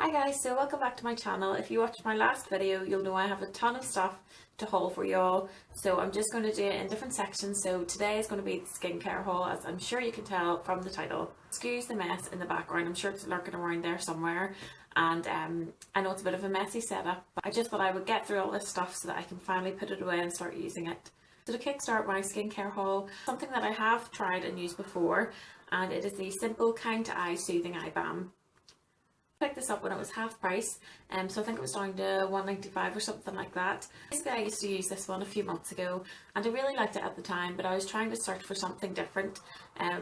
Hi guys, so welcome back to my channel. If you watched my last video, you'll know I have a ton of stuff to haul for y'all. So I'm just going to do it in different sections. So today is going to be the skincare haul, as I'm sure you can tell from the title. Excuse the mess in the background, I'm sure it's lurking around there somewhere. And I know it's a bit of a messy setup, but I just thought I would get through all this stuff so that I can finally put it away and start using it. So to kickstart my skincare haul, something that I have tried and used before, and it is the Simple Kind to Eye Soothing Eye Balm. Picked this up when it was half price, so I think it was down to $1.95 or something like that. Basically, I used to use this one a few months ago and I really liked it at the time, but I was trying to search for something different.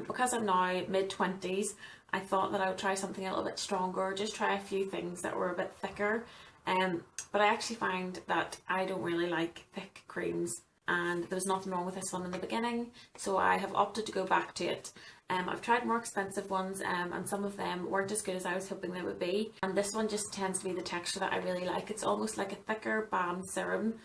Because I'm now mid-20s, I thought that I would try something a little bit stronger, just try a few things that were a bit thicker. But I actually find that I don't really like thick creams, and there was nothing wrong with this one in the beginning, so I have opted to go back to it. I've tried more expensive ones and some of them weren't as good as I was hoping they would be, and this one just tends to be the texture that I really like. It's almost like a thicker balm serum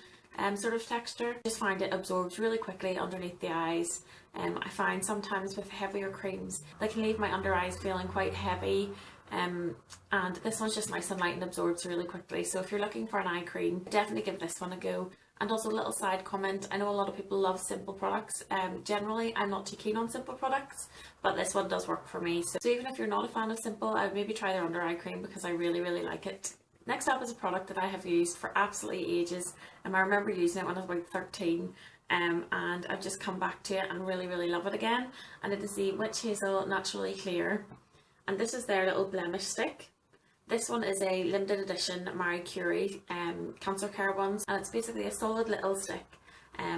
sort of texture. I just find it absorbs really quickly underneath the eyes. I find sometimes with heavier creams they can leave my under eyes feeling quite heavy, and this one's just nice and light and absorbs really quickly. So if you're looking for an eye cream, definitely give this one a go. And also a little side comment, I know a lot of people love Simple products. Generally I'm not too keen on Simple products, but this one does work for me. So even if you're not a fan of Simple, I would maybe try their under eye cream because I really like it. Next up is a product that I have used for absolutely ages, and I remember using it when I was about 13, and I've just come back to it and really love it again. And it is the Witch Hazel Naturally Clear, and this is their little blemish stick. This one is a limited edition Marie Curie cancer care ones, and it's basically a solid little stick.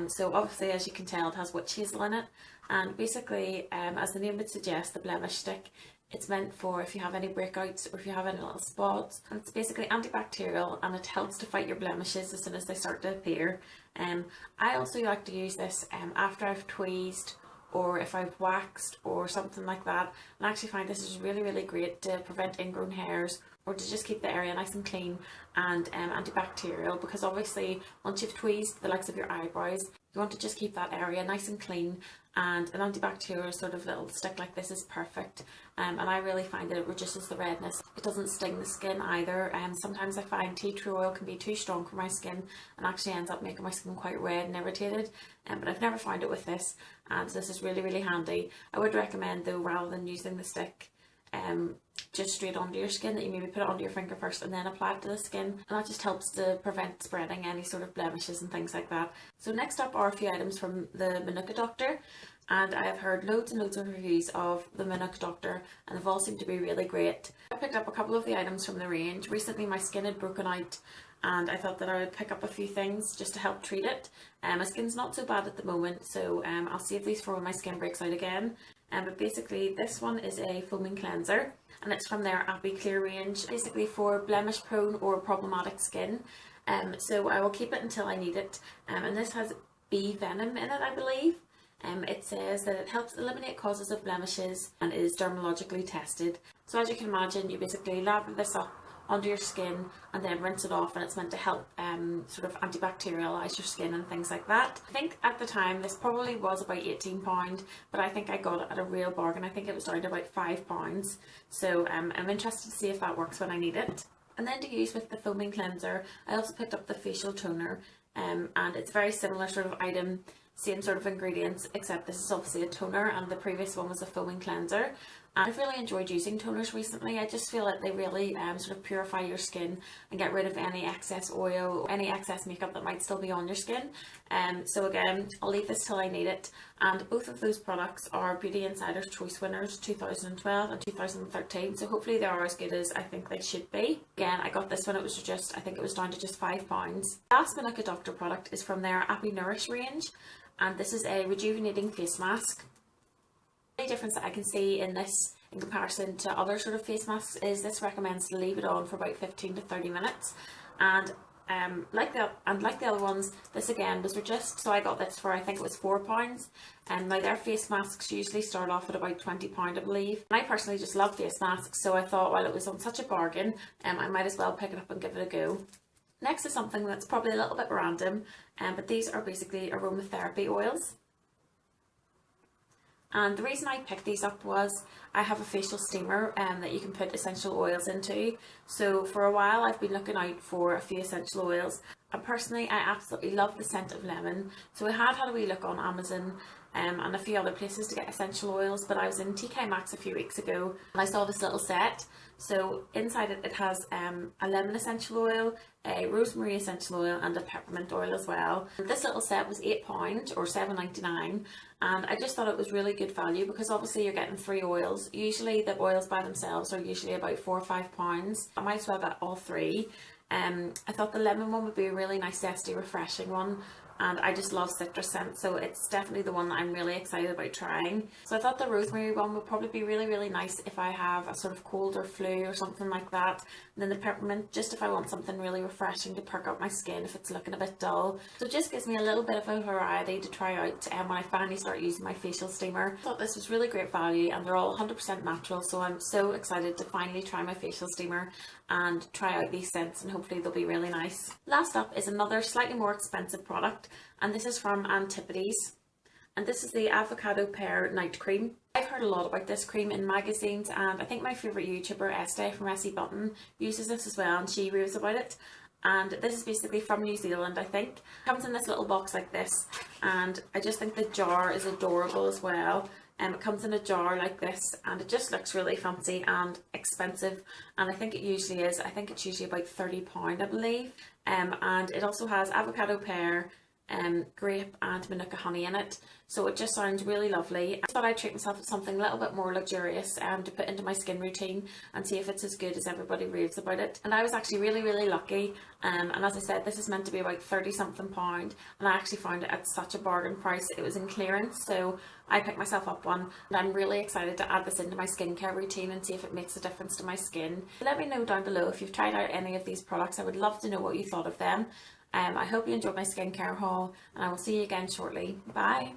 So obviously, as you can tell, it has witch hazel in it, and basically, as the name would suggest, the blemish stick, it's meant for if you have any breakouts or if you have any little spots, and it's basically antibacterial and it helps to fight your blemishes as soon as they start to appear. I also like to use this after I've tweezed or if I've waxed or something like that, and I actually find this is really great to prevent ingrown hairs or to just keep the area nice and clean and antibacterial, because obviously once you've tweezed the likes of your eyebrows, you want to just keep that area nice and clean, and an antibacterial sort of little stick like this is perfect. And I really find that it reduces the redness. It doesn't sting the skin either. Sometimes I find tea tree oil can be too strong for my skin and actually ends up making my skin quite red and irritated, but I've never found it with this, and so this is really handy. I would recommend though, rather than using the stick just straight onto your skin, that you maybe put it onto your finger first and then apply it to the skin, and that just helps to prevent spreading any sort of blemishes and things like that. So next up are a few items from the Manuka Doctor, and I have heard loads and loads of reviews of the Manuka Doctor and they've all seemed to be really great. I picked up a couple of the items from the range. Recently my skin had broken out and I thought that I would pick up a few things just to help treat it. My skin's not so bad at the moment, so I'll save these for when my skin breaks out again. But basically this one is a foaming cleanser, and it's from their Appy Clear range, basically for blemish prone or problematic skin. So I will keep it until I need it, and this has bee venom in it, I believe. It says that it helps eliminate causes of blemishes and is dermatologically tested. So as you can imagine, you basically lather this up onto your skin and then rinse it off, and it's meant to help sort of antibacterialize your skin and things like that. I think at the time this probably was about £18, but I think I got it at a real bargain. I think it was down to about £5, so I'm interested to see if that works when I need it. And then to use with the foaming cleanser, I also picked up the facial toner, and it's very similar sort of item, same sort of ingredients, except this is obviously a toner and the previous one was a foaming cleanser. And I've really enjoyed using toners recently. I just feel like they really sort of purify your skin and get rid of any excess oil, any excess makeup that might still be on your skin. So again, I'll leave this till I need it. And both of those products are Beauty Insider's Choice winners 2012 and 2013, so hopefully they are as good as I think they should be. Again, I got this when it was just, I think it was down to just £5. The last Manuka Doctor product is from their Appy Nourish range, and this is a rejuvenating face mask. The only difference that I can see in this in comparison to other sort of face masks is this recommends to leave it on for about 15 to 30 minutes, and like the other ones, this again was reduced, so I got this for I think it was £4, and now their face masks usually start off at about £20 I believe. And I personally just love face masks, so I thought while it was on such a bargain, I might as well pick it up and give it a go. Next is something that's probably a little bit random, but these are basically aromatherapy oils. And the reason I picked these up was I have a facial steamer that you can put essential oils into. So for a while I've been looking out for a few essential oils, and personally I absolutely love the scent of lemon. So I had a wee look on Amazon and a few other places to get essential oils, but I was in TK Maxx a few weeks ago and I saw this little set. So inside it has a lemon essential oil, a rosemary essential oil and a peppermint oil as well. This little set was £8 or £7.99, and I just thought it was really good value because obviously you're getting 3 oils. Usually the oils by themselves are usually about £4 or £5. I might as well get all 3. I thought the lemon one would be a really nice, zesty, refreshing one, and I just love citrus scent, so it's definitely the one that I'm really excited about trying. So I thought the rosemary one would probably be really, really nice if I have a sort of cold or flu or something like that. And then the peppermint, just if I want something really refreshing to perk up my skin if it's looking a bit dull. So it just gives me a little bit of a variety to try out when I finally start using my facial steamer. I thought this was really great value, and they're all 100% natural, so I'm so excited to finally try my facial steamer and try out these scents, and hopefully they'll be really nice. Last up is another slightly more expensive product, and this is from Antipodes, and this is the avocado pear night cream. I've heard a lot about this cream in magazines, and I think my favourite YouTuber Estee from Essie Button uses this as well, and she raves about it. And this is basically from New Zealand, I think. It comes in this little box like this, and I just think the jar is adorable as well. It comes in a jar like this, and it just looks really fancy and expensive, and I think it usually is. I think it's usually about £30, I believe. And it also has avocado pear, grape and Manuka honey in it, so it just sounds really lovely. I thought I'd treat myself to something a little bit more luxurious to put into my skin routine and see if it's as good as everybody raves about it. And I was actually really lucky, and as I said, this is meant to be about £30 something, and I actually found it at such a bargain price. It was in clearance, so I picked myself up one, and I'm really excited to add this into my skincare routine and see if it makes a difference to my skin. Let me know down below if you've tried out any of these products. I would love to know what you thought of them. I hope you enjoyed my skincare haul, and I will see you again shortly. Bye!